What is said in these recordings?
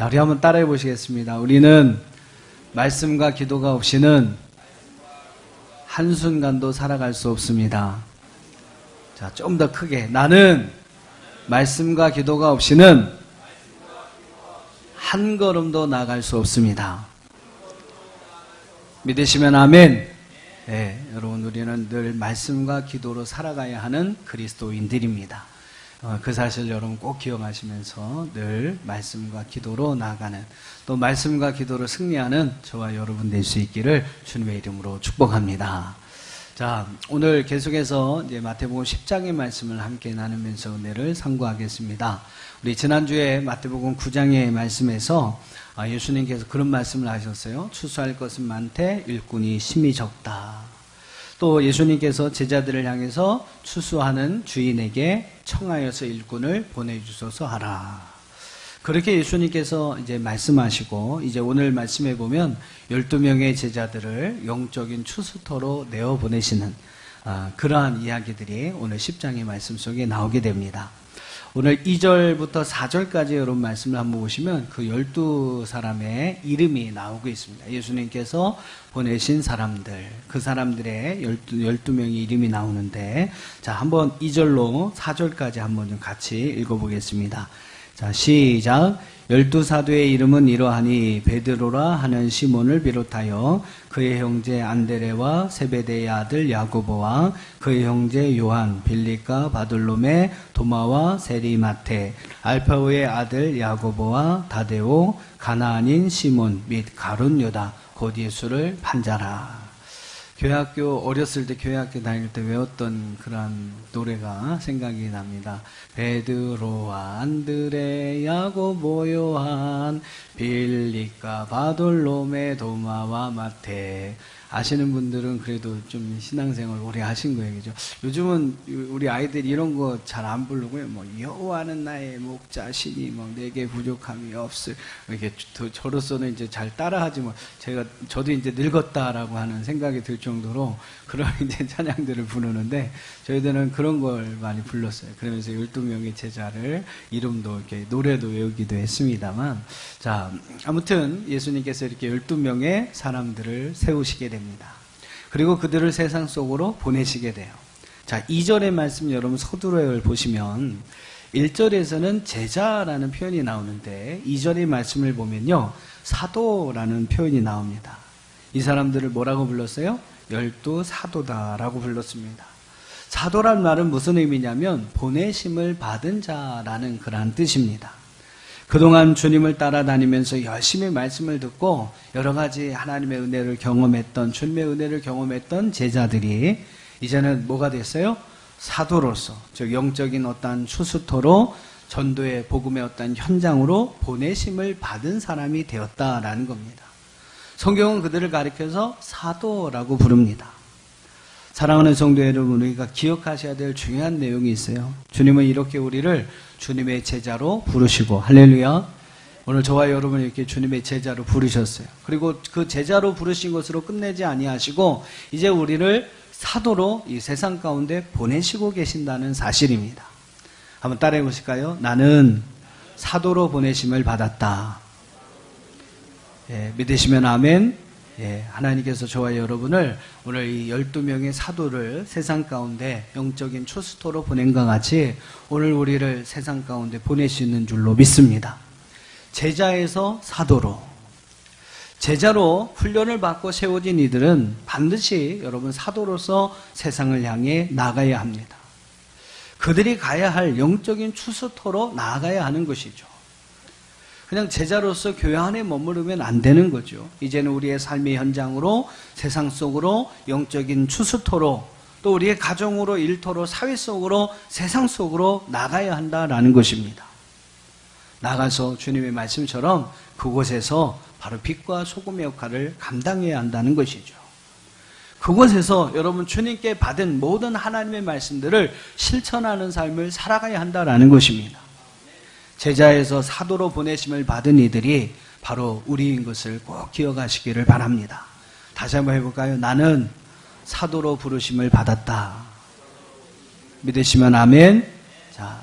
자, 우리 한번 따라해 보시겠습니다. 우리는 말씀과 기도가 없이는 한순간도 살아갈 수 없습니다. 자, 좀 더 크게. 나는 말씀과 기도가 없이는 한 걸음도 나갈 수 없습니다. 믿으시면 아멘. 네, 여러분, 우리는 늘 말씀과 기도로 살아가야 하는 그리스도인들입니다. 그 사실 여러분 꼭 기억하시면서 늘 말씀과 기도로 나아가는, 또 말씀과 기도로 승리하는 저와 여러분 될 수 있기를 주님의 이름으로 축복합니다. 자, 오늘 계속해서 이제 마태복음 10장의 말씀을 함께 나누면서 은혜를 상고하겠습니다. 우리 지난주에 마태복음 9장의 말씀에서 예수님께서 그런 말씀을 하셨어요. 추수할 것은 많되 일꾼이 심히 적다. 또 예수님께서 제자들을 향해서 추수하는 주인에게 청하여서 일꾼을 보내주소서 하라. 그렇게 예수님께서 이제 말씀하시고, 이제 오늘 말씀해 보면 12명의 제자들을 영적인 추수터로 내어 보내시는 그러한 이야기들이 오늘 10장의 말씀 속에 나오게 됩니다. 오늘 2절부터 4절까지 여러분 말씀을 한번 보시면 그 12사람의 이름이 나오고 있습니다. 예수님께서 보내신 사람들, 그 사람들의 12명의 이름이 나오는데, 자, 한번 2절로 4절까지 한번 좀 같이 읽어보겠습니다. 자, 시작. 12사도의 이름은 이러하니 베드로라 하는 시몬을 비롯하여 그의 형제 안드레와 세베대의 아들 야고보와 그의 형제 요한, 빌립과 바돌로메, 도마와 세리마테, 알파오의 아들 야고보와 다데오, 가나안인 시몬 및 가룟 유다, 곧 예수를 반자라. 교회학교, 어렸을 때 교회학교 다닐 때 외웠던 그런 노래가 생각이 납니다. 베드로, 안드레, 야고보, 요한, 빌립과 바돌로메, 도마와 마테. 아시는 분들은 그래도 좀 신앙생활 오래 하신 거예요, 그죠? 요즘은 우리 아이들이 이런 거 잘 안 부르고요. 뭐 여호와는 나의 목자시니 뭐 내게 부족함이 없을, 이렇게 저로서는 이제 잘 따라하지 뭐 저도 이제 늙었다라고 하는 생각이 들 정도로 그런 이제 찬양들을 부르는데, 저희들은 그런 걸 많이 불렀어요. 그러면서 12명의 제자를 이름도 이렇게 노래도 외우기도 했습니다만, 자, 아무튼 예수님께서 이렇게 12명의 사람들을 세우시게 됩니다. 그리고 그들을 세상 속으로 보내시게 돼요. 자, 2절의 말씀 여러분 서두를 보시면 1절에서는 제자라는 표현이 나오는데 2절의 말씀을 보면요, 사도라는 표현이 나옵니다. 이 사람들을 뭐라고 불렀어요? 12사도다라고 불렀습니다. 사도란 말은 무슨 의미냐면 보내심을 받은 자라는 그런 뜻입니다. 그동안 주님을 따라다니면서 열심히 말씀을 듣고 여러 가지 하나님의 은혜를 경험했던, 주님의 은혜를 경험했던 제자들이 이제는 뭐가 됐어요? 사도로서, 즉 영적인 어떤 추수토로 전도의 복음의 어떤 현장으로 보내심을 받은 사람이 되었다라는 겁니다. 성경은 그들을 가리켜서 사도라고 부릅니다. 사랑하는 성도 여러분, 우리가 기억하셔야 될 중요한 내용이 있어요. 주님은 이렇게 우리를 주님의 제자로 부르시고, 할렐루야, 오늘 저와 여러분 이렇게 주님의 제자로 부르셨어요. 그리고 그 제자로 부르신 것으로 끝내지 아니하시고 이제 우리를 사도로 이 세상 가운데 보내시고 계신다는 사실입니다. 한번 따라해 보실까요? 나는 사도로 보내심을 받았다. 예, 믿으시면 아멘. 예, 하나님께서 저와 여러분을 오늘 이 12명의 사도를 세상 가운데 영적인 추수토로 보낸 것 같이 오늘 우리를 세상 가운데 보내시는 줄로 믿습니다. 제자에서 사도로, 제자로 훈련을 받고 세워진 이들은 반드시 여러분 사도로서 세상을 향해 나가야 합니다. 그들이 가야 할 영적인 추수토로 나아가야 하는 것이죠. 그냥 제자로서 교회 안에 머무르면 안 되는 거죠. 이제는 우리의 삶의 현장으로, 세상 속으로, 영적인 추수토로, 또 우리의 가정으로, 일터로, 사회 속으로, 세상 속으로 나가야 한다라는 것입니다. 나가서 주님의 말씀처럼 그곳에서 바로 빛과 소금의 역할을 감당해야 한다는 것이죠. 그곳에서 여러분 주님께 받은 모든 하나님의 말씀들을 실천하는 삶을 살아가야 한다라는 것입니다. 제자에서 사도로 보내심을 받은 이들이 바로 우리인 것을 꼭 기억하시기를 바랍니다. 다시 한번 해볼까요? 나는 사도로 부르심을 받았다. 믿으시면 아멘. 자,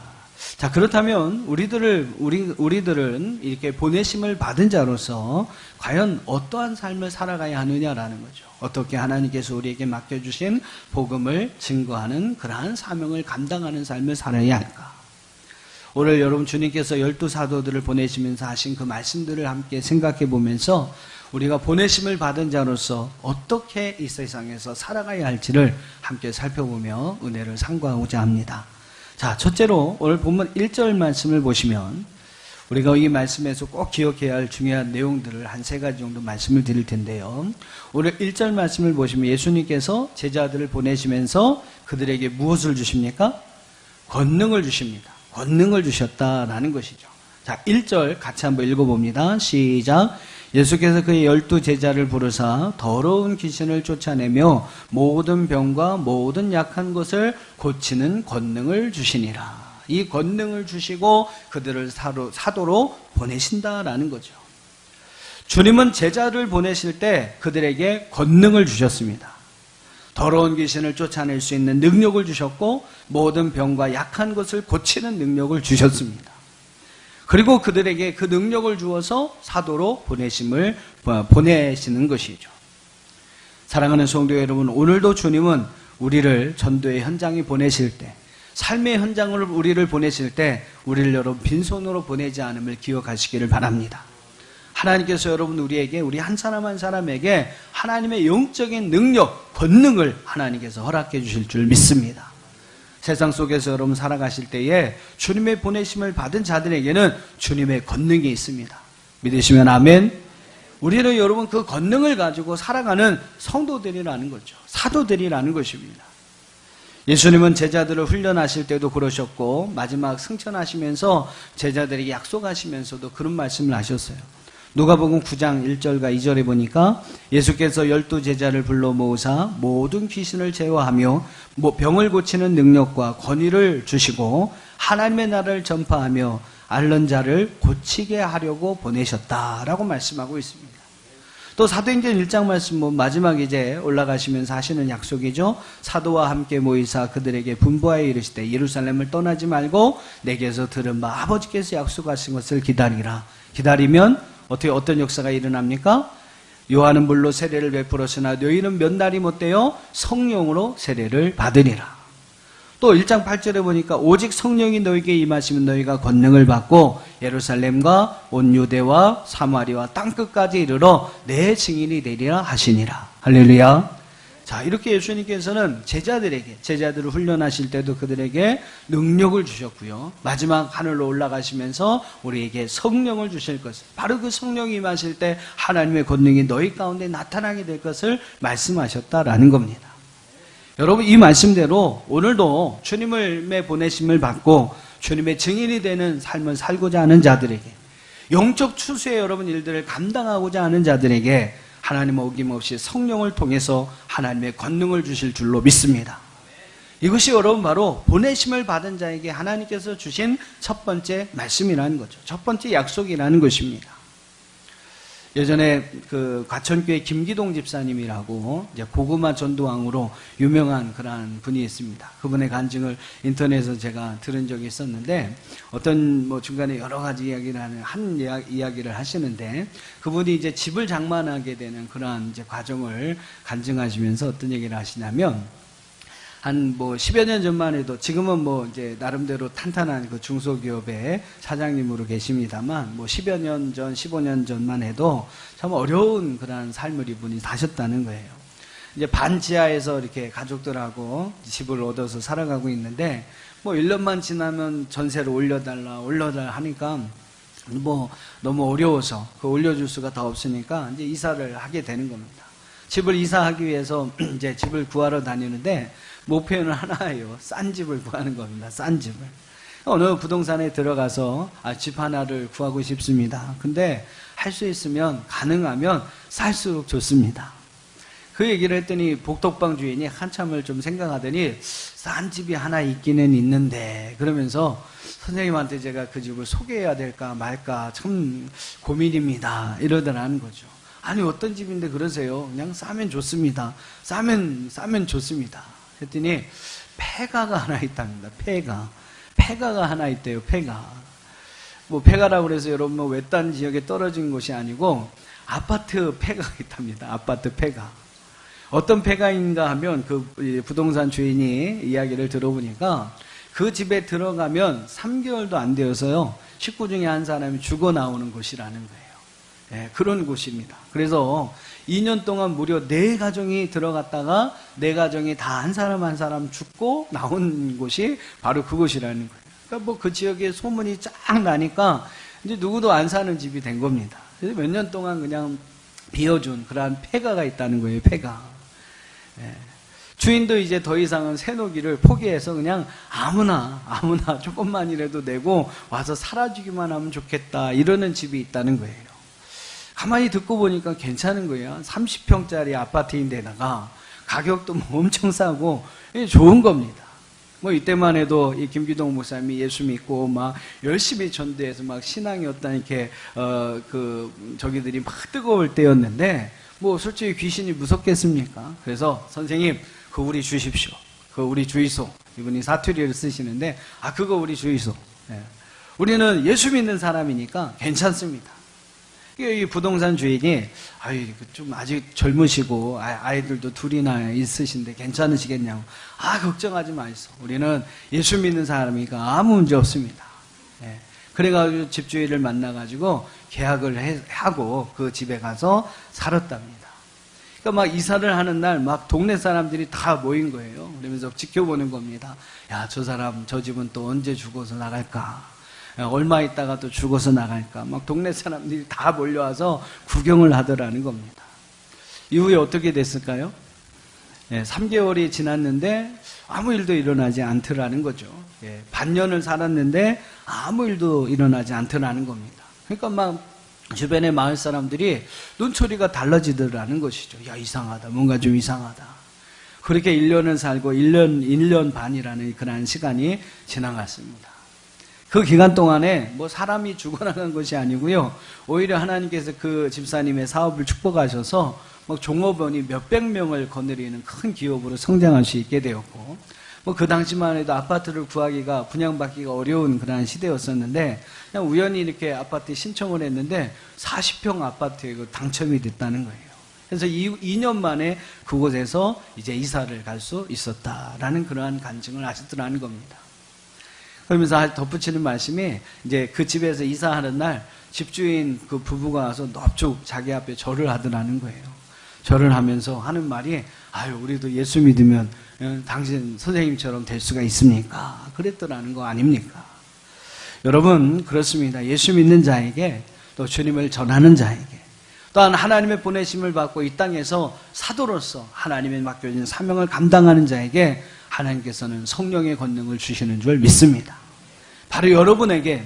자, 그렇다면 우리들은 이렇게 보내심을 받은 자로서 과연 어떠한 삶을 살아가야 하느냐라는 거죠. 어떻게 하나님께서 우리에게 맡겨주신 복음을 증거하는 그러한 사명을 감당하는 삶을 살아야 할까? 오늘 여러분 주님께서 12 사도들을 보내시면서 하신 그 말씀들을 함께 생각해 보면서 우리가 보내심을 받은 자로서 어떻게 이 세상에서 살아가야 할지를 함께 살펴보며 은혜를 상고하고자 합니다. 자, 첫째로 오늘 본문 1절 말씀을 보시면 우리가 이 말씀에서 꼭 기억해야 할 중요한 내용들을 한 3가지 정도 말씀을 드릴 텐데요. 오늘 1절 말씀을 보시면 예수님께서 제자들을 보내시면서 그들에게 무엇을 주십니까? 권능을 주십니다. 권능을 주셨다라는 것이죠. 자, 1절 같이 한번 읽어봅니다. 시작. 예수께서 그의 12 제자를 부르사 더러운 귀신을 쫓아내며 모든 병과 모든 약한 것을 고치는 권능을 주시니라. 이 권능을 주시고 그들을 사도로 보내신다라는 거죠. 주님은 제자를 보내실 때 그들에게 권능을 주셨습니다. 더러운 귀신을 쫓아낼 수 있는 능력을 주셨고 모든 병과 약한 것을 고치는 능력을 주셨습니다. 그리고 그들에게 그 능력을 주어서 사도로 보내시는 것이죠. 사랑하는 성도 여러분, 오늘도 주님은 우리를 전도의 현장에 보내실 때, 삶의 현장으로 우리를 보내실 때 우리를 여러분 빈손으로 보내지 않음을 기억하시기를 바랍니다. 하나님께서 여러분 우리 한 사람 한 사람에게 하나님의 영적인 능력, 권능을 하나님께서 허락해 주실 줄 믿습니다. 세상 속에서 여러분 살아가실 때에 주님의 보내심을 받은 자들에게는 주님의 권능이 있습니다. 믿으시면 아멘. 우리는 여러분 그 권능을 가지고 살아가는 성도들이라는 거죠. 사도들이라는 것입니다. 예수님은 제자들을 훈련하실 때도 그러셨고 마지막 승천하시면서 제자들에게 약속하시면서도 그런 말씀을 하셨어요. 누가복음 9장 1절과 2절에 보니까 예수께서 12 제자를 불러 모으사 모든 귀신을 제어하며 병을 고치는 능력과 권위를 주시고 하나님의 나라를 전파하며 앓는 자를 고치게 하려고 보내셨다라고 말씀하고 있습니다. 또 사도행전 1장 말씀 마지막 이제 올라가시면서 하시는 약속이죠. 사도와 함께 모이사 그들에게 분부하여 이르시되 예루살렘을 떠나지 말고 내게서 들은 바 아버지께서 약속하신 것을 기다리라. 기다리면 어떤 역사가 일어납니까? 요한은 물로 세례를 베풀었으나 너희는 몇 날이 못되어 성령으로 세례를 받으리라. 또 1장 8절에 보니까 오직 성령이 너희에게 임하시면 너희가 권능을 받고 예루살렘과 온 유대와 사마리아 땅끝까지 이르러 내 증인이 되리라 하시니라. 할렐루야. 자, 이렇게 예수님께서는 제자들을 훈련하실 때도 그들에게 능력을 주셨고요. 마지막 하늘로 올라가시면서 우리에게 성령을 주실 것을, 바로 그 성령이 임하실 때 하나님의 권능이 너희 가운데 나타나게 될 것을 말씀하셨다라는 겁니다. 여러분 이 말씀대로 오늘도 주님의 보내심을 받고 주님의 증인이 되는 삶을 살고자 하는 자들에게, 영적 추수의 여러분 일들을 감당하고자 하는 자들에게 하나님은 어김없이 성령을 통해서 하나님의 권능을 주실 줄로 믿습니다. 이것이 여러분 바로 보내심을 받은 자에게 하나님께서 주신 첫 번째 말씀이라는 거죠. 첫 번째 약속이라는 것입니다. 예전에 그 과천교회 김기동 집사님이라고 이제 고구마 전도왕으로 유명한 그러한 분이 있습니다. 그분의 간증을 인터넷에서 제가 들은 적이 있었는데 어떤 중간에 여러 가지 이야기를 하는 이야기를 하시는데 그분이 이제 집을 장만하게 되는 그러한 이제 과정을 간증하시면서 어떤 얘기를 하시냐면 한 10여 년 전만 해도 지금은 이제 나름대로 탄탄한 그 중소기업의 사장님으로 계십니다만 10여 년 전, 15년 전만 해도 참 어려운 그런 삶을 이분이 사셨다는 거예요. 이제 반지하에서 이렇게 가족들하고 집을 얻어서 살아가고 있는데 1년만 지나면 전세를 올려달라 하니까 너무 어려워서 그 올려줄 수가 더 없으니까 이제 이사를 하게 되는 겁니다. 집을 이사하기 위해서 이제 집을 구하러 다니는데 목표는 하나예요. 싼 집을 구하는 겁니다. 싼 집을. 어느 부동산에 들어가서 집 하나를 구하고 싶습니다. 근데 할 수 있으면 가능하면 쌀수록 좋습니다. 그 얘기를 했더니 복덕방 주인이 한참을 좀 생각하더니 싼 집이 하나 있기는 있는데 그러면서 선생님한테 제가 그 집을 소개해야 될까 말까 참 고민입니다. 이러더라는 거죠. 아니 어떤 집인데 그러세요? 그냥 싸면 좋습니다. 싸면 좋습니다. 했더니 폐가가 하나 있답니다. 폐가가 하나 있대요. 폐가. 뭐 폐가라고 그래서 여러분 뭐 외딴 지역에 떨어진 곳이 아니고 아파트 폐가가 있답니다. 아파트 폐가. 어떤 폐가인가 하면 그 부동산 주인이 이야기를 들어보니까 그 집에 들어가면 3개월도 안 되어서요, 식구 중에 한 사람이 죽어 나오는 곳이라는 거예요. 예, 그런 곳입니다. 그래서 2년 동안 무려 4가정이 들어갔다가 4가정이 다 한 사람 한 사람 죽고 나온 곳이 바로 그곳이라는 거예요. 그러니까 뭐 그 지역에 소문이 쫙 나니까 이제 누구도 안 사는 집이 된 겁니다. 그래서 몇 년 동안 그냥 비워준 그러한 폐가가 있다는 거예요. 폐가. 예. 주인도 이제 더 이상은 새놓기를 포기해서 그냥 아무나 조금만이라도 내고 와서 살아주기만 하면 좋겠다, 이러는 집이 있다는 거예요. 가만히 듣고 보니까 괜찮은 거예요. 30평짜리 아파트인데다가 가격도 뭐 엄청 싸고 좋은 겁니다. 뭐 이때만 해도 이 김기동 목사님이 예수 믿고 막 열심히 전도해서 막 신앙이 어떤 이렇게 저기들이 막 뜨거울 때였는데 뭐 솔직히 귀신이 무섭겠습니까? 그래서 선생님 그거 우리 주십시오. 그거 우리 주이소. 이분이 사투리를 쓰시는데 그거 우리 주이소. 예. 우리는 예수 믿는 사람이니까 괜찮습니다. 이 부동산 주인이 좀 아직 젊으시고 아이들도 둘이나 있으신데 괜찮으시겠냐고. 걱정하지 마이소. 우리는 예수 믿는 사람이니까 아무 문제 없습니다. 예. 그래가지고 집주인을 만나가지고 계약을 하고 그 집에 가서 살았답니다. 그러니까 막 이사를 하는 날 막 동네 사람들이 다 모인 거예요. 그러면서 지켜보는 겁니다. 야, 저 사람, 저 집은 또 언제 죽어서 나갈까? 얼마 있다가 또 죽어서 나갈까? 막 동네 사람들이 다 몰려와서 구경을 하더라는 겁니다. 이후에 어떻게 됐을까요? 3개월이 지났는데 아무 일도 일어나지 않더라는 거죠. 반년을 살았는데 아무 일도 일어나지 않더라는 겁니다. 그러니까 막 주변의 마을 사람들이 눈초리가 달라지더라는 것이죠. 야, 이상하다. 뭔가 좀 이상하다. 그렇게 1년을 살고 1년 반이라는 그런 시간이 지나갔습니다. 그 기간 동안에 뭐 사람이 죽어나간 것이 아니고요, 오히려 하나님께서 그 집사님의 사업을 축복하셔서 뭐 종업원이 몇백 명을 거느리는 큰 기업으로 성장할 수 있게 되었고, 뭐 그 당시만 해도 아파트를 구하기가, 분양받기가 어려운 그런 시대였었는데 그냥 우연히 이렇게 아파트에 신청을 했는데 40평 아파트에 당첨이 됐다는 거예요. 그래서 2년 만에 그곳에서 이제 이사를 갈 수 있었다라는 그러한 간증을 하셨더라는 겁니다. 그러면서 덧붙이는 말씀이, 이제 그 집에서 이사하는 날 집주인 그 부부가 와서 넙죽 자기 앞에 절을 하더라는 거예요. 절을 하면서 하는 말이, 우리도 예수 믿으면 당신 선생님처럼 될 수가 있습니까? 그랬더라는 거 아닙니까? 여러분, 그렇습니다. 예수 믿는 자에게, 또 주님을 전하는 자에게, 또한 하나님의 보내심을 받고 이 땅에서 사도로서 하나님의 맡겨진 사명을 감당하는 자에게 하나님께서는 성령의 권능을 주시는 줄 믿습니다. 바로 여러분에게,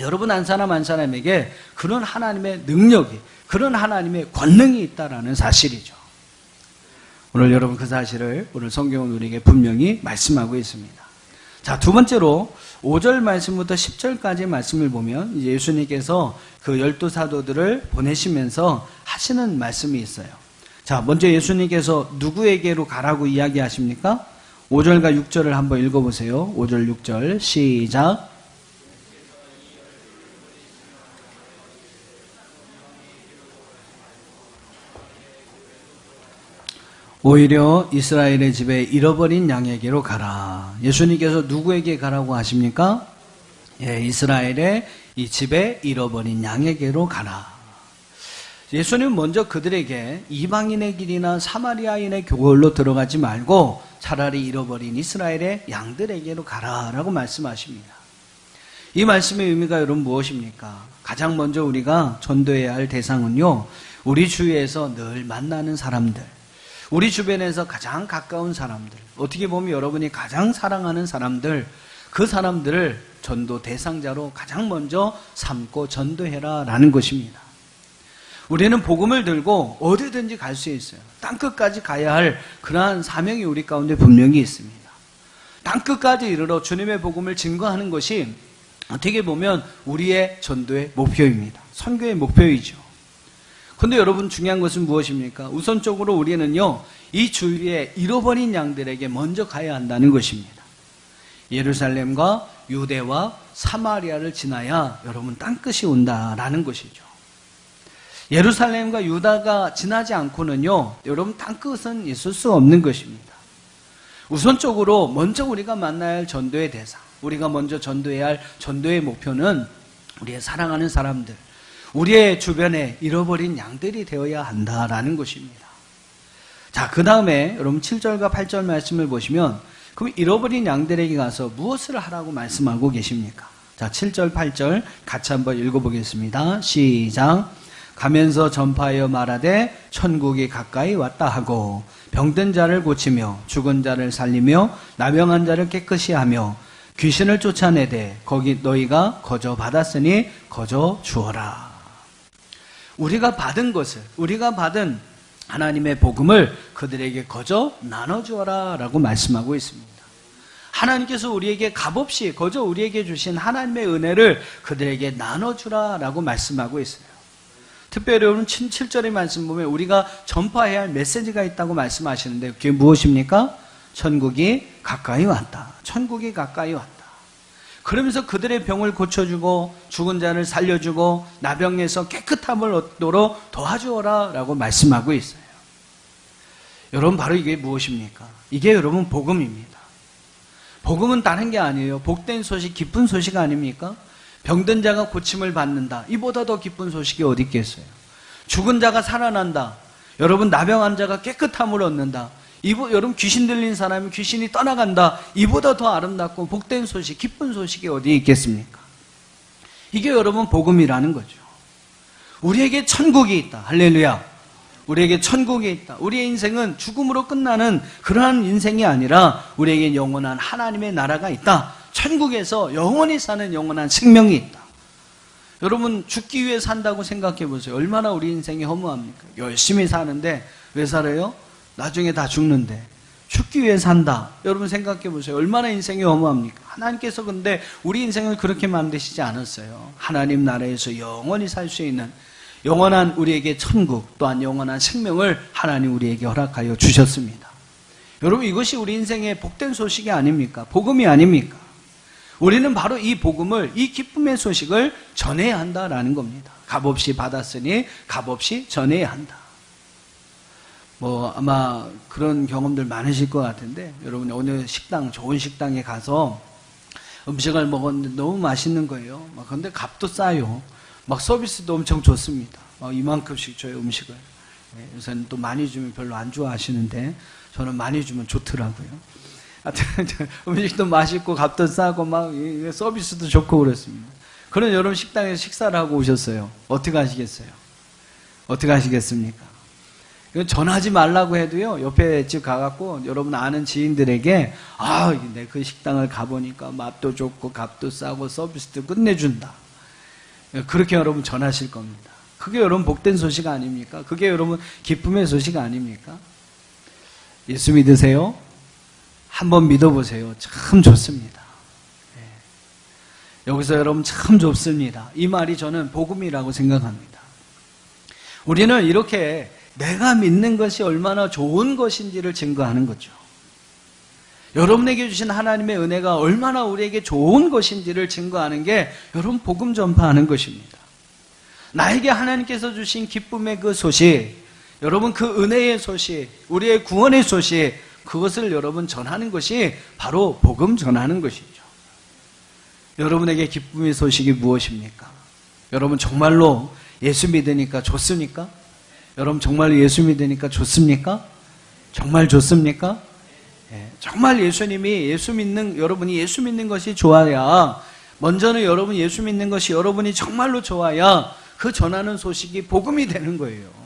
여러분 한 사람 한 사람에게 그런 하나님의 능력이, 그런 하나님의 권능이 있다라는 사실이죠. 오늘 여러분 그 사실을 오늘 성경은 우리에게 분명히 말씀하고 있습니다. 자, 두 번째로 5절 말씀부터 10절까지 말씀을 보면 이제 예수님께서 그 12사도들을 보내시면서 하시는 말씀이 있어요. 자, 먼저 예수님께서 누구에게로 가라고 이야기하십니까? 5절과 6절을 한번 읽어보세요. 5절, 6절 시작. 오히려 이스라엘의 집에 잃어버린 양에게로 가라. 예수님께서 누구에게 가라고 하십니까? 이스라엘의 이 집에 잃어버린 양에게로 가라. 예수님은 먼저 그들에게 이방인의 길이나 사마리아인의 교걸로 들어가지 말고 차라리 잃어버린 이스라엘의 양들에게로 가라라고 말씀하십니다. 이 말씀의 의미가 여러분 무엇입니까? 가장 먼저 우리가 전도해야 할 대상은요, 우리 주위에서 늘 만나는 사람들, 우리 주변에서 가장 가까운 사람들, 어떻게 보면 여러분이 가장 사랑하는 사람들, 그 사람들을 전도 대상자로 가장 먼저 삼고 전도해라 라는 것입니다. 우리는 복음을 들고 어디든지 갈 수 있어요. 땅끝까지 가야 할 그러한 사명이 우리 가운데 분명히 있습니다. 땅끝까지 이르러 주님의 복음을 증거하는 것이 어떻게 보면 우리의 전도의 목표입니다. 선교의 목표이죠. 그런데 여러분, 중요한 것은 무엇입니까? 우선적으로 우리는요, 이 주위에 잃어버린 양들에게 먼저 가야 한다는 것입니다. 예루살렘과 유대와 사마리아를 지나야 여러분 땅끝이 온다라는 것이죠. 예루살렘과 유다가 지나지 않고는요, 여러분 땅끝은 있을 수 없는 것입니다. 우선적으로 먼저 우리가 만나야 할 전도의 대상, 우리가 먼저 전도해야 할 전도의 목표는 우리의 사랑하는 사람들, 우리의 주변에 잃어버린 양들이 되어야 한다라는 것입니다. 자, 그 다음에 여러분 7절과 8절 말씀을 보시면 그럼 잃어버린 양들에게 가서 무엇을 하라고 말씀하고 계십니까? 자, 7절 8절 같이 한번 읽어보겠습니다. 시작. 가면서 전파하여 말하되 천국이 가까이 왔다 하고 병든 자를 고치며 죽은 자를 살리며 나병한 자를 깨끗이 하며 귀신을 쫓아내되 거기 너희가 거저 받았으니 거저 주어라. 우리가 받은 것을, 우리가 받은 하나님의 복음을 그들에게 거저 나눠주어라 라고 말씀하고 있습니다. 하나님께서 우리에게 값없이 거저 우리에게 주신 하나님의 은혜를 그들에게 나눠주라 라고 말씀하고 있어요. 특별히 여러분 7절의 말씀 보면 우리가 전파해야 할 메시지가 있다고 말씀하시는데 그게 무엇입니까? 천국이 가까이 왔다. 천국이 가까이 왔다. 그러면서 그들의 병을 고쳐주고 죽은 자를 살려주고 나병에서 깨끗함을 얻도록 도와주어라 라고 말씀하고 있어요. 여러분 바로 이게 무엇입니까? 이게 여러분 복음입니다. 복음은 다른 게 아니에요. 복된 소식, 기쁜 소식 아닙니까? 병든 자가 고침을 받는다. 이보다 더 기쁜 소식이 어디 있겠어요? 죽은 자가 살아난다. 여러분 나병한 자가 깨끗함을 얻는다. 여러분 귀신 들린 사람이 귀신이 떠나간다. 이보다 더 아름답고 복된 소식, 기쁜 소식이 어디에 있겠습니까? 이게 여러분 복음이라는 거죠. 우리에게 천국이 있다. 할렐루야. 우리에게 천국이 있다. 우리의 인생은 죽음으로 끝나는 그러한 인생이 아니라 우리에게 영원한 하나님의 나라가 있다. 천국에서 영원히 사는 영원한 생명이 있다. 여러분 죽기 위해 산다고 생각해 보세요. 얼마나 우리 인생이 허무합니까? 열심히 사는데 왜 살아요? 나중에 다 죽는데. 죽기 위해 산다. 여러분 생각해 보세요. 얼마나 인생이 허무합니까? 하나님께서 근데 우리 인생을 그렇게 만드시지 않았어요. 하나님 나라에서 영원히 살 수 있는 영원한 우리에게 천국 또한 영원한 생명을 하나님 우리에게 허락하여 주셨습니다. 여러분 이것이 우리 인생의 복된 소식이 아닙니까? 복음이 아닙니까? 우리는 바로 이 복음을, 이 기쁨의 소식을 전해야 한다라는 겁니다. 값없이 받았으니 값없이 전해야 한다. 아마 그런 경험들 많으실 것 같은데 여러분 어느 식당, 좋은 식당에 가서 음식을 먹었는데 너무 맛있는 거예요. 그런데 값도 싸요. 서비스도 엄청 좋습니다. 이만큼씩 줘요, 음식을. 요새는 또 많이 주면 별로 안 좋아하시는데 저는 많이 주면 좋더라고요. 음식도 맛있고 값도 싸고 서비스도 좋고 그렇습니다. 그런 여러분 식당에서 식사를 하고 오셨어요. 어떻게 하시겠어요? 어떻게 하시겠습니까? 전하지 말라고 해도요, 옆에 집 가갖고 여러분 아는 지인들에게 내 그 식당을 가보니까 맛도 좋고 값도 싸고 서비스도 끝내준다. 그렇게 여러분 전하실 겁니다. 그게 여러분 복된 소식 아닙니까? 그게 여러분 기쁨의 소식 아닙니까? 예수 믿으세요? 한번 믿어보세요. 참 좋습니다. 여기서 여러분 참 좋습니다. 이 말이 저는 복음이라고 생각합니다. 우리는 이렇게 내가 믿는 것이 얼마나 좋은 것인지를 증거하는 거죠. 여러분에게 주신 하나님의 은혜가 얼마나 우리에게 좋은 것인지를 증거하는 게 여러분 복음 전파하는 것입니다. 나에게 하나님께서 주신 기쁨의 그 소식, 여러분 그 은혜의 소식, 우리의 구원의 소식, 그것을 여러분 전하는 것이 바로 복음 전하는 것이죠. 여러분에게 기쁨의 소식이 무엇입니까? 여러분 정말로 예수 믿으니까 좋습니까? 여러분 정말로 예수 믿으니까 좋습니까? 정말 좋습니까? 정말 여러분이 예수 믿는 것이 좋아야, 먼저는 여러분 예수 믿는 것이 여러분이 정말로 좋아야 그 전하는 소식이 복음이 되는 거예요.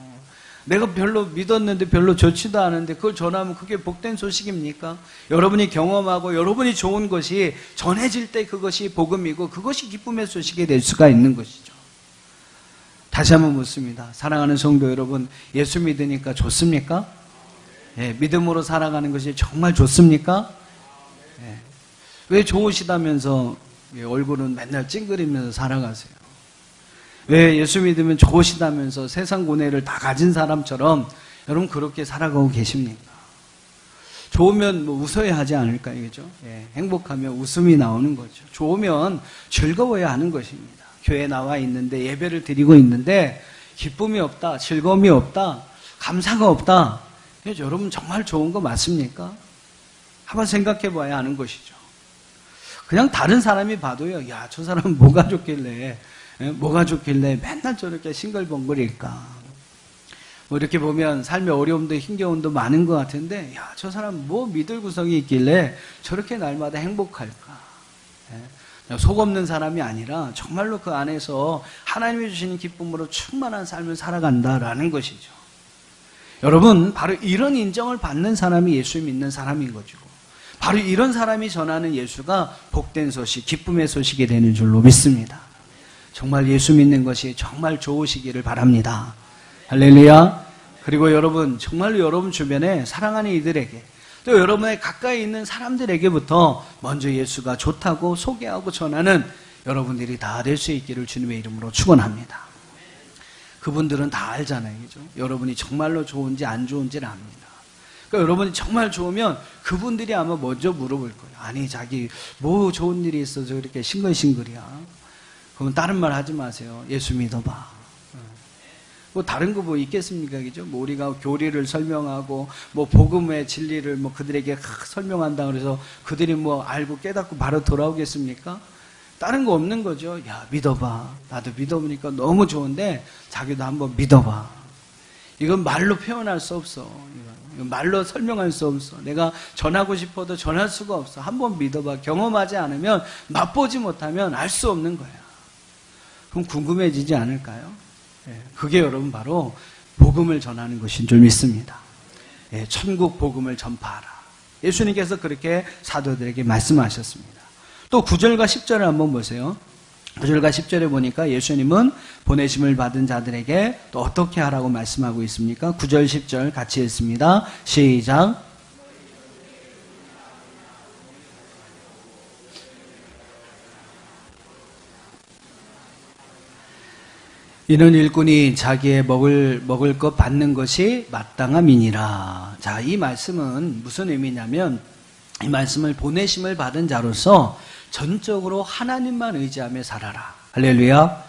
내가 별로 믿었는데 별로 좋지도 않은데 그걸 전하면 그게 복된 소식입니까? 여러분이 경험하고 여러분이 좋은 것이 전해질 때 그것이 복음이고 그것이 기쁨의 소식이 될 수가 있는 것이죠. 다시 한번 묻습니다. 사랑하는 성도 여러분, 예수 믿으니까 좋습니까? 믿음으로 살아가는 것이 정말 좋습니까? 왜 좋으시다면서 얼굴은 맨날 찡그리면서 살아가세요? 왜 예수 믿으면 좋으시다면서 세상 고뇌를 다 가진 사람처럼 여러분 그렇게 살아가고 계십니까? 좋으면 뭐 웃어야 하지 않을까요? 그죠? 예, 행복하면 웃음이 나오는 거죠. 좋으면 즐거워야 하는 것입니다. 교회에 나와 있는데, 예배를 드리고 있는데, 기쁨이 없다, 즐거움이 없다, 감사가 없다. 여러분 정말 좋은 거 맞습니까? 한번 생각해 봐야 하는 것이죠. 그냥 다른 사람이 봐도요, 야, 저 사람은 뭐가 좋길래 맨날 저렇게 싱글벙글일까. 뭐 이렇게 보면 삶의 어려움도 힘겨움도 많은 것 같은데, 야, 저 사람 뭐 믿을 구성이 있길래 저렇게 날마다 행복할까. 속 없는 사람이 아니라 정말로 그 안에서 하나님이 주시는 기쁨으로 충만한 삶을 살아간다라는 것이죠. 여러분, 바로 이런 인정을 받는 사람이 예수 믿는 사람인 거죠. 바로 이런 사람이 전하는 예수가 복된 소식, 기쁨의 소식이 되는 줄로 믿습니다. 정말 예수 믿는 것이 정말 좋으시기를 바랍니다. 할렐루야. 그리고 여러분, 정말로 여러분 주변에 사랑하는 이들에게, 또 여러분의 가까이 있는 사람들에게부터 먼저 예수가 좋다고 소개하고 전하는 여러분들이 다 될 수 있기를 주님의 이름으로 축원합니다. 그분들은 다 알잖아요, 그죠? 여러분이 정말로 좋은지 안 좋은지를 압니다. 그러니까 여러분이 정말 좋으면 그분들이 아마 먼저 물어볼 거예요. 아니, 자기 뭐 좋은 일이 있어서 그렇게 싱글싱글이야. 그러면 다른 말 하지 마세요. 예수 믿어봐. 뭐 다른 거 뭐 있겠습니까? 그죠? 뭐 우리가 교리를 설명하고 뭐 복음의 진리를 뭐 그들에게 설명한다 그래서 그들이 뭐 알고 깨닫고 바로 돌아오겠습니까? 다른 거 없는 거죠. 야, 믿어봐. 나도 믿어보니까 너무 좋은데 자기도 한번 믿어봐. 이건 말로 표현할 수 없어. 이건 말로 설명할 수 없어. 내가 전하고 싶어도 전할 수가 없어. 한번 믿어봐. 경험하지 않으면, 맛보지 못하면 알 수 없는 거야. 그럼 궁금해지지 않을까요? 그게 여러분 바로 복음을 전하는 것인 줄 믿습니다. 천국 복음을 전파하라. 예수님께서 그렇게 사도들에게 말씀하셨습니다. 또 9절과 10절을 한번 보세요. 9절과 10절에 보니까 예수님은 보내심을 받은 자들에게 또 어떻게 하라고 말씀하고 있습니까? 9절 10절 같이 읽습니다. 시작. 이는 일꾼이 자기의 먹을 것 받는 것이 마땅함이니라. 자, 이 말씀은 무슨 의미냐면, 이 말씀을 보내심을 받은 자로서 전적으로 하나님만 의지하며 살아라. 할렐루야.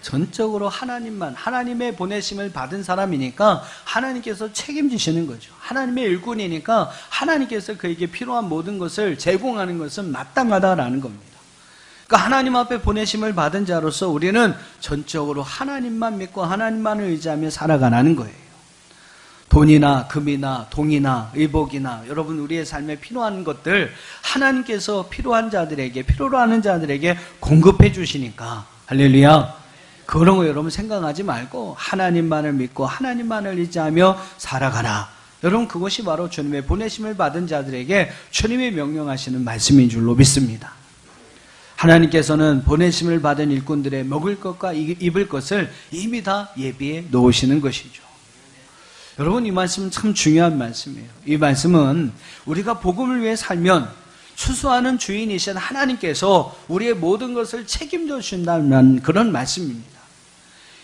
전적으로 하나님만, 하나님의 보내심을 받은 사람이니까 하나님께서 책임지시는 거죠. 하나님의 일꾼이니까 하나님께서 그에게 필요한 모든 것을 제공하는 것은 마땅하다라는 겁니다. 그러니까 하나님 앞에 보내심을 받은 자로서 우리는 전적으로 하나님만 믿고 하나님만을 의지하며 살아가라는 거예요. 돈이나 금이나 동이나 의복이나 여러분 우리의 삶에 필요한 것들 하나님께서 필요한 자들에게, 필요로 하는 자들에게 공급해 주시니까, 할렐루야. 그런 거 여러분 생각하지 말고 하나님만을 믿고 하나님만을 의지하며 살아가라. 여러분, 그것이 바로 주님의 보내심을 받은 자들에게 주님이 명령하시는 말씀인 줄로 믿습니다. 하나님께서는 보내심을 받은 일꾼들의 먹을 것과 입을 것을 이미 다 예비해 놓으시는 것이죠. 여러분, 이 말씀은 참 중요한 말씀이에요. 이 말씀은 우리가 복음을 위해 살면 추수하는 주인이신 하나님께서 우리의 모든 것을 책임져 주신다는 그런 말씀입니다.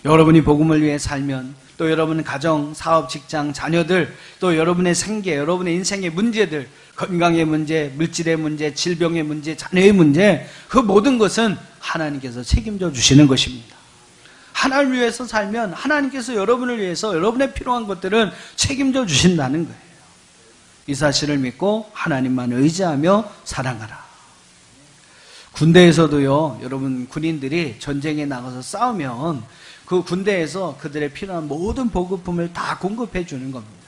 여러분이 복음을 위해 살면, 또 여러분의 가정, 사업, 직장, 자녀들, 또 여러분의 생계, 여러분의 인생의 문제들, 건강의 문제, 물질의 문제, 질병의 문제, 자녀의 문제, 그 모든 것은 하나님께서 책임져 주시는 것입니다. 하나님을 위해서 살면 하나님께서 여러분을 위해서 여러분의 필요한 것들은 책임져 주신다는 거예요. 이 사실을 믿고 하나님만 의지하며 살아가라. 군대에서도요, 여러분 군인들이 전쟁에 나가서 싸우면 그 군대에서 그들의 필요한 모든 보급품을 다 공급해 주는 겁니다.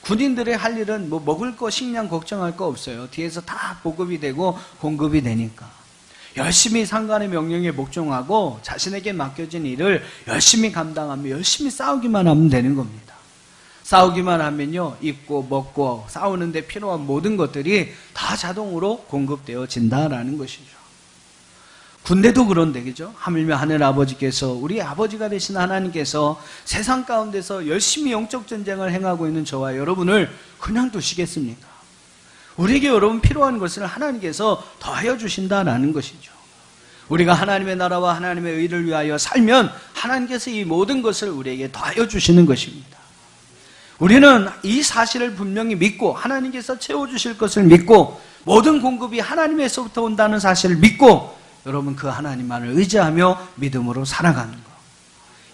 군인들의 할 일은 뭐 먹을 거, 식량 걱정할 거 없어요. 뒤에서 다 보급이 되고 공급이 되니까. 열심히 상관의 명령에 복종하고 자신에게 맡겨진 일을 열심히 감당하며 열심히 싸우기만 하면 되는 겁니다. 싸우기만 하면요, 입고 먹고 싸우는데 필요한 모든 것들이 다 자동으로 공급되어진다라는 것이죠. 군대도 그런데, 그죠? 하물며 하늘 아버지께서, 우리 아버지가 되신 하나님께서 세상 가운데서 열심히 영적 전쟁을 행하고 있는 저와 여러분을 그냥 두시겠습니까? 우리에게 여러분 필요한 것을 하나님께서 더하여 주신다라는 것이죠. 우리가 하나님의 나라와 하나님의 의를 위하여 살면 하나님께서 이 모든 것을 우리에게 더하여 주시는 것입니다. 우리는 이 사실을 분명히 믿고 하나님께서 채워주실 것을 믿고 모든 공급이 하나님에서부터 온다는 사실을 믿고 여러분 그 하나님만을 의지하며 믿음으로 살아가는 것.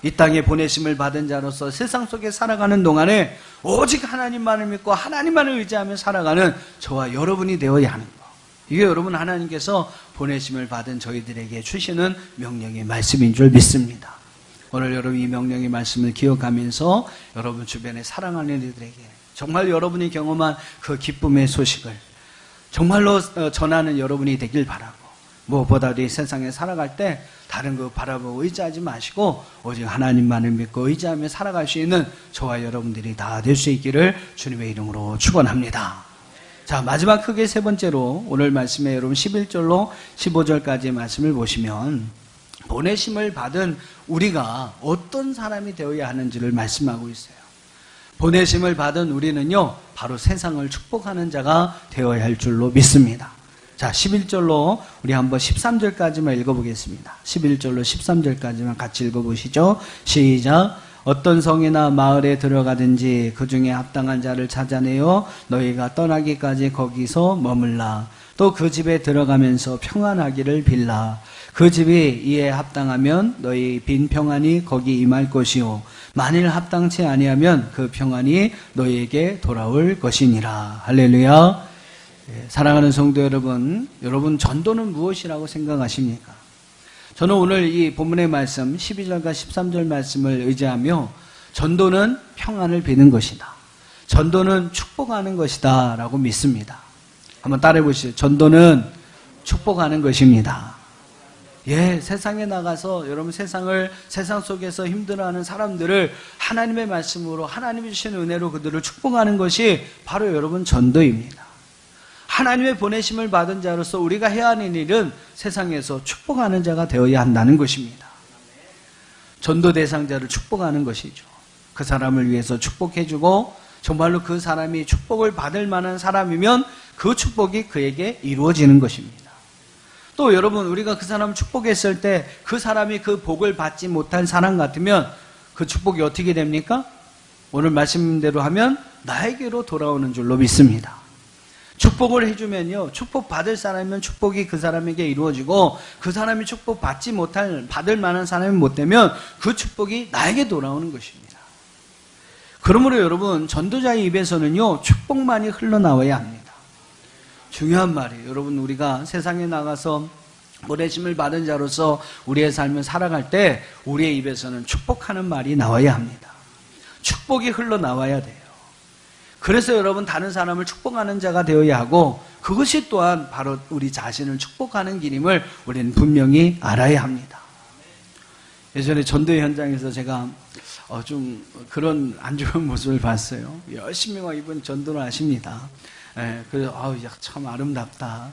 이 땅에 보내심을 받은 자로서 세상 속에 살아가는 동안에 오직 하나님만을 믿고 하나님만을 의지하며 살아가는 저와 여러분이 되어야 하는 것. 이게 여러분 하나님께서 보내심을 받은 저희들에게 주시는 명령의 말씀인 줄 믿습니다. 오늘 여러분 이 명령의 말씀을 기억하면서 여러분 주변에 사랑하는 이들에게 정말 여러분이 경험한 그 기쁨의 소식을 정말로 전하는 여러분이 되길 바라고, 무엇보다도 이 세상에 살아갈 때 다른 거 바라보고 의지하지 마시고 오직 하나님만을 믿고 의지하며 살아갈 수 있는 저와 여러분들이 다 될 수 있기를 주님의 이름으로 축원합니다. 자, 마지막 크게 세 번째로 오늘 말씀에 여러분 11절로 15절까지의 말씀을 보시면 보내심을 받은 우리가 어떤 사람이 되어야 하는지를 말씀하고 있어요. 보내심을 받은 우리는요, 바로 세상을 축복하는 자가 되어야 할 줄로 믿습니다. 자, 11절로 우리 한번 13절까지만 읽어보겠습니다. 11절로 13절까지만 같이 읽어보시죠. 시작. 어떤 성이나 마을에 들어가든지 그 중에 합당한 자를 찾아내어 너희가 떠나기까지 거기서 머물라. 또 그 집에 들어가면서 평안하기를 빌라. 그 집이 이에 합당하면 너희 빈 평안이 거기 임할 것이요 만일 합당치 아니하면 그 평안이 너희에게 돌아올 것이니라. 할렐루야. 사랑하는 성도 여러분, 여러분 전도는 무엇이라고 생각하십니까? 저는 오늘 이 본문의 말씀 12절과 13절 말씀을 의지하며 전도는 평안을 비는 것이다, 전도는 축복하는 것이다 라고 믿습니다. 한번 따라해 보시죠. 전도는 축복하는 것입니다. 예, 세상에 나가서 여러분 세상 속에서 힘들어하는 사람들을 하나님의 말씀으로 하나님이 주신 은혜로 그들을 축복하는 것이 바로 여러분 전도입니다. 하나님의 보내심을 받은 자로서 우리가 해야 하는 일은 세상에서 축복하는 자가 되어야 한다는 것입니다. 전도 대상자를 축복하는 것이죠. 그 사람을 위해서 축복해주고 정말로 그 사람이 축복을 받을 만한 사람이면 그 축복이 그에게 이루어지는 것입니다. 또 여러분, 우리가 그 사람을 축복했을 때 그 사람이 그 복을 받지 못한 사람 같으면 그 축복이 어떻게 됩니까? 오늘 말씀대로 하면 나에게로 돌아오는 줄로 믿습니다. 축복을 해주면요, 축복 받을 사람이면 축복이 그 사람에게 이루어지고 그 사람이 축복 받을 만한 사람이 못 되면 그 축복이 나에게 돌아오는 것입니다. 그러므로 여러분, 전도자의 입에서는요, 축복만이 흘러나와야 합니다. 중요한 말이에요. 여러분, 우리가 세상에 나가서 보내심을 받은 자로서 우리의 삶을 살아갈 때 우리의 입에서는 축복하는 말이 나와야 합니다. 축복이 흘러나와야 돼요. 그래서 여러분, 다른 사람을 축복하는 자가 되어야 하고 그것이 또한 바로 우리 자신을 축복하는 길임을 우리는 분명히 알아야 합니다. 예전에 전도 현장에서 제가 좀 그런 안 좋은 모습을 봤어요. 열심히 막 이분 전도를 하십니다. 그래서 참 아름답다.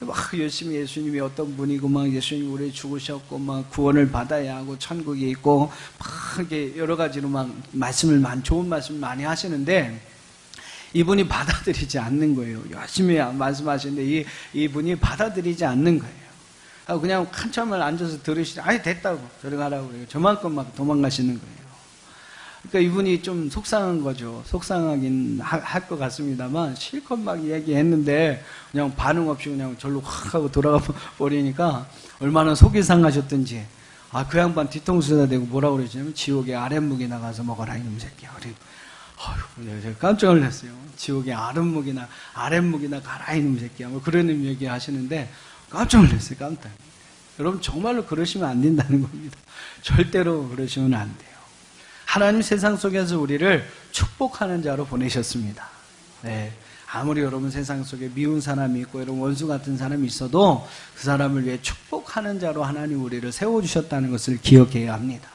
막 열심히 예수님이 어떤 분이고 막 예수님이 우리 죽으셨고 막 구원을 받아야 하고 천국에 있고 막 이렇게 여러 가지로 막 좋은 말씀을 많이 하시는데 이분이 받아들이지 않는 거예요. 열심히 말씀하시는데 이분이 받아들이지 않는 거예요. 그냥 한참을 앉아서 들으시지, 됐다고 저리 가라고 그래요. 저만큼 막 도망가시는 거예요. 그러니까 이분이 좀 속상한 거죠. 속상하긴 할 것 같습니다만 실컷 막 얘기했는데 그냥 반응 없이 그냥 절로 확 하고 돌아가 버리니까 얼마나 속이 상하셨던지, 그 양반 뒤통수에다 대고 뭐라고 그러시냐면 지옥의 아랫목에 나가서 먹어라 이놈 새끼야. 제가 깜짝 놀랐어요. 지옥의 아랫목이나 가라 이놈 새끼야. 뭐 그런 얘기 하시는데 깜짝 놀랐어요. 깜짝. 여러분, 정말로 그러시면 안 된다는 겁니다. 절대로 그러시면 안 돼요. 하나님 세상 속에서 우리를 축복하는 자로 보내셨습니다. 네. 아무리 여러분 세상 속에 미운 사람이 있고 여러분 원수 같은 사람이 있어도 그 사람을 위해 축복하는 자로 하나님 우리를 세워주셨다는 것을 기억해야 합니다.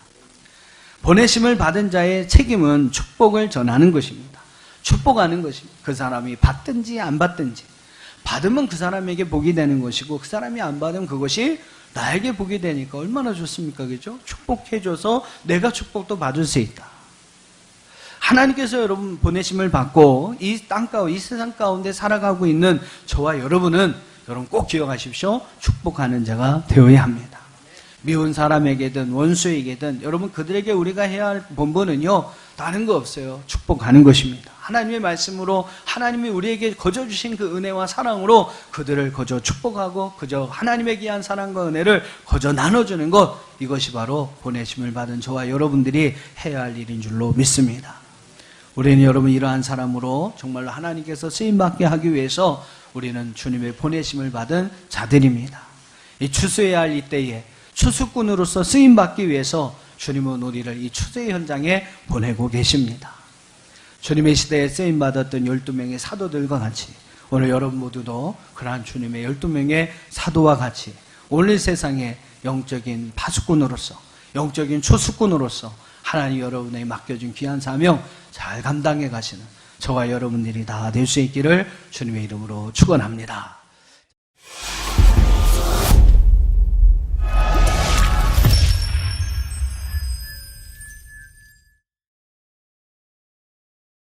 보내심을 받은 자의 책임은 축복을 전하는 것입니다. 축복하는 것입니다. 그 사람이 받든지 안 받든지, 받으면 그 사람에게 복이 되는 것이고 그 사람이 안 받으면 그것이 나에게 복이 되니까 얼마나 좋습니까? 그죠? 축복해줘서 내가 축복도 받을 수 있다. 하나님께서 여러분 보내심을 받고 이 세상 가운데 살아가고 있는 저와 여러분은 여러분 꼭 기억하십시오. 축복하는 자가 되어야 합니다. 미운 사람에게든 원수에게든 여러분 그들에게 우리가 해야 할 본분은요 다른 거 없어요. 축복하는 것입니다. 하나님의 말씀으로 하나님이 우리에게 거저 주신 그 은혜와 사랑으로 그들을 거저 축복하고 그저 하나님의 귀한 사랑과 은혜를 거저 나눠주는 것, 이것이 바로 보내심을 받은 저와 여러분들이 해야 할 일인 줄로 믿습니다. 우리는 여러분 이러한 사람으로 정말로 하나님께서 쓰임받게 하기 위해서 우리는 주님의 보내심을 받은 자들입니다. 이 추수해야 할 이때에 추수꾼으로서 쓰임받기 위해서 주님은 우리를 이 추수의 현장에 보내고 계십니다. 주님의 시대에 쓰임받았던 12명의 사도들과 같이 오늘 여러분 모두도 그러한 주님의 12명의 사도와 같이 오늘 세상에 영적인 파수꾼으로서 영적인 추수꾼으로서 하나님 여러분에게 맡겨준 귀한 사명 잘 감당해 가시는 저와 여러분들이 다 될 수 있기를 주님의 이름으로 축원합니다.